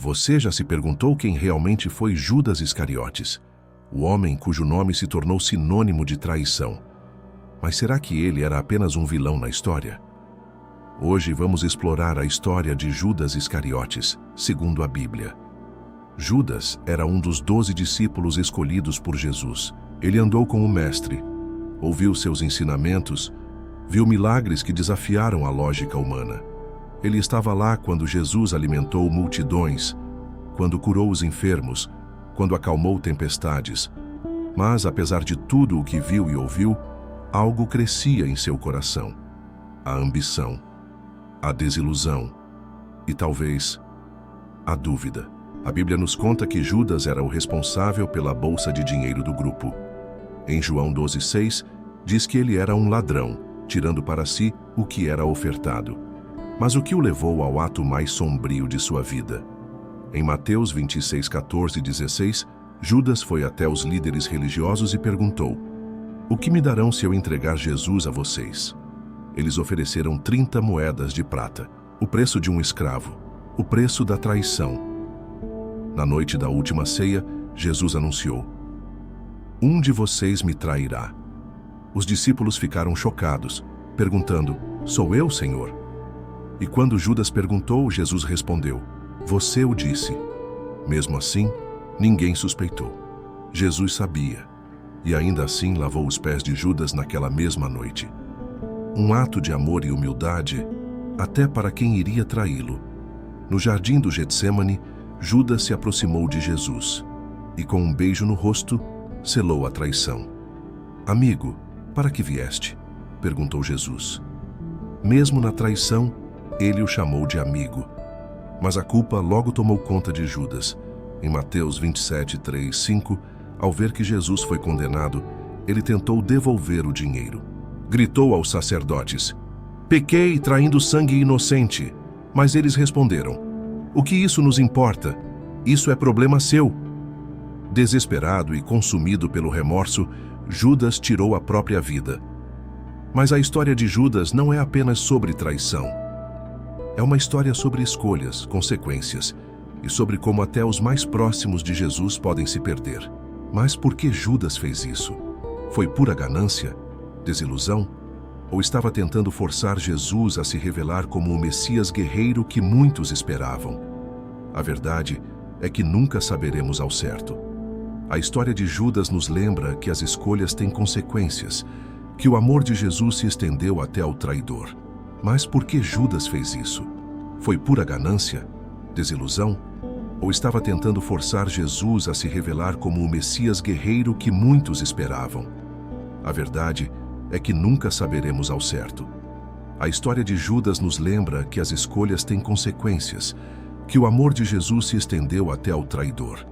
Você já se perguntou quem realmente foi Judas Iscariotes, o homem cujo nome se tornou sinônimo de traição? Mas será que ele era apenas um vilão na história? Hoje vamos explorar a história de Judas Iscariotes, segundo a Bíblia. Judas era um dos 12 discípulos escolhidos por Jesus. Ele andou com o Mestre, ouviu seus ensinamentos, viu milagres que desafiaram a lógica humana. Ele estava lá quando Jesus alimentou multidões, quando curou os enfermos, quando acalmou tempestades. Mas, apesar de tudo o que viu e ouviu, algo crescia em seu coração: a ambição, a desilusão e, talvez, a dúvida. A Bíblia nos conta que Judas era o responsável pela bolsa de dinheiro do grupo. Em João 12,6, diz que ele era um ladrão, tirando para si o que era ofertado. Mas o que o levou ao ato mais sombrio de sua vida? Em Mateus 26:14 e 16, Judas foi até os líderes religiosos e perguntou: "O que me darão se eu entregar Jesus a vocês?" Eles ofereceram 30 moedas de prata, o preço de um escravo, o preço da traição. Na noite da última ceia, Jesus anunciou: "Um de vocês me trairá." Os discípulos ficaram chocados, perguntando: "Sou eu, Senhor?" E quando Judas perguntou, Jesus respondeu: "Você o disse." Mesmo assim, ninguém suspeitou. Jesus sabia, e ainda assim lavou os pés de Judas naquela mesma noite. Um ato de amor e humildade, até para quem iria traí-lo. No jardim do Getsêmani, Judas se aproximou de Jesus e, com um beijo no rosto, selou a traição. "Amigo, para que vieste?" perguntou Jesus. Mesmo na traição, ele o chamou de amigo. Mas a culpa logo tomou conta de Judas. Em Mateus 27:3-5, ao ver que Jesus foi condenado, ele tentou devolver o dinheiro. Gritou aos sacerdotes: "Pequei traindo sangue inocente." Mas eles responderam: "O que isso nos importa? Isso é problema seu." Desesperado e consumido pelo remorso, Judas tirou a própria vida. Mas a história de Judas não é apenas sobre traição. É uma história sobre escolhas, consequências e sobre como até os mais próximos de Jesus podem se perder. Mas por que Judas fez isso? Foi pura ganância? Desilusão? Ou estava tentando forçar Jesus a se revelar como o Messias guerreiro que muitos esperavam? A verdade é que nunca saberemos ao certo. A história de Judas nos lembra que as escolhas têm consequências, que o amor de Jesus se estendeu até ao traidor. Mas por que Judas fez isso? Foi pura ganância? Desilusão? Ou estava tentando forçar Jesus a se revelar como o Messias guerreiro que muitos esperavam? A verdade é que nunca saberemos ao certo. A história de Judas nos lembra que as escolhas têm consequências, que o amor de Jesus se estendeu até ao traidor.